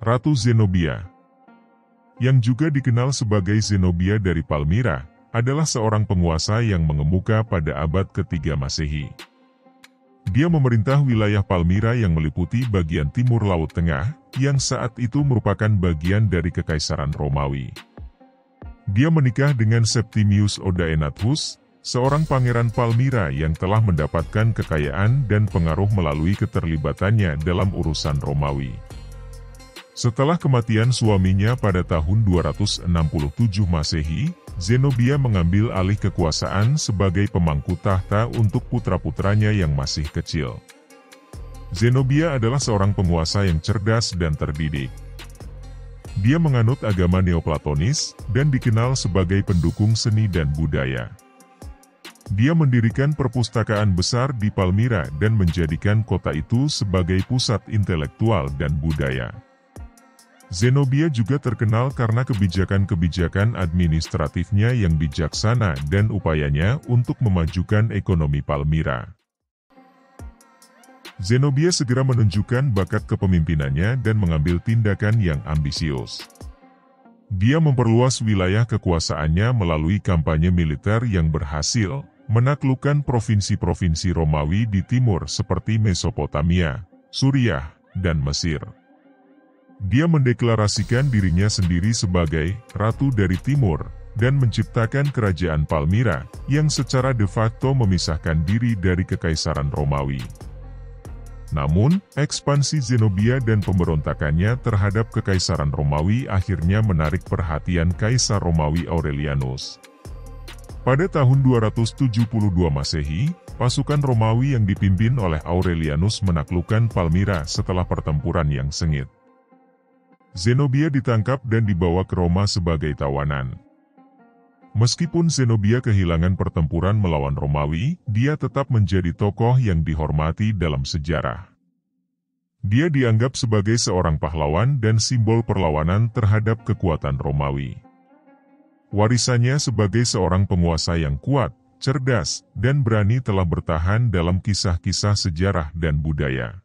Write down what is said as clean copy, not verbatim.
Ratu Zenobia, yang juga dikenal sebagai Zenobia dari Palmyra, adalah seorang penguasa yang mengemuka pada abad ke-3 Masehi. Dia memerintah wilayah Palmyra yang meliputi bagian timur Laut Tengah, yang saat itu merupakan bagian dari Kekaisaran Romawi. Dia menikah dengan Septimius Odaenathus, seorang pangeran Palmyra yang telah mendapatkan kekayaan dan pengaruh melalui keterlibatannya dalam urusan Romawi. Setelah kematian suaminya pada tahun 267 Masehi, Zenobia mengambil alih kekuasaan sebagai pemangku tahta untuk putra-putranya yang masih kecil. Zenobia adalah seorang penguasa yang cerdas dan terdidik. Dia menganut agama Neoplatonis dan dikenal sebagai pendukung seni dan budaya. Dia mendirikan perpustakaan besar di Palmyra dan menjadikan kota itu sebagai pusat intelektual dan budaya. Zenobia juga terkenal karena kebijakan-kebijakan administratifnya yang bijaksana dan upayanya untuk memajukan ekonomi Palmyra. Zenobia segera menunjukkan bakat kepemimpinannya dan mengambil tindakan yang ambisius. Dia memperluas wilayah kekuasaannya melalui kampanye militer yang berhasil menaklukkan provinsi-provinsi Romawi di timur seperti Mesopotamia, Suriah, dan Mesir. Dia mendeklarasikan dirinya sendiri sebagai Ratu dari Timur dan menciptakan kerajaan Palmyra yang secara de facto memisahkan diri dari Kekaisaran Romawi. Namun, ekspansi Zenobia dan pemberontakannya terhadap Kekaisaran Romawi akhirnya menarik perhatian Kaisar Romawi Aurelianus. Pada tahun 272 Masehi, pasukan Romawi yang dipimpin oleh Aurelianus menaklukkan Palmyra setelah pertempuran yang sengit. Zenobia ditangkap dan dibawa ke Roma sebagai tawanan. Meskipun Zenobia kehilangan pertempuran melawan Romawi, dia tetap menjadi tokoh yang dihormati dalam sejarah. Dia dianggap sebagai seorang pahlawan dan simbol perlawanan terhadap kekuatan Romawi. Warisannya sebagai seorang penguasa yang kuat, cerdas, dan berani telah bertahan dalam kisah-kisah sejarah dan budaya.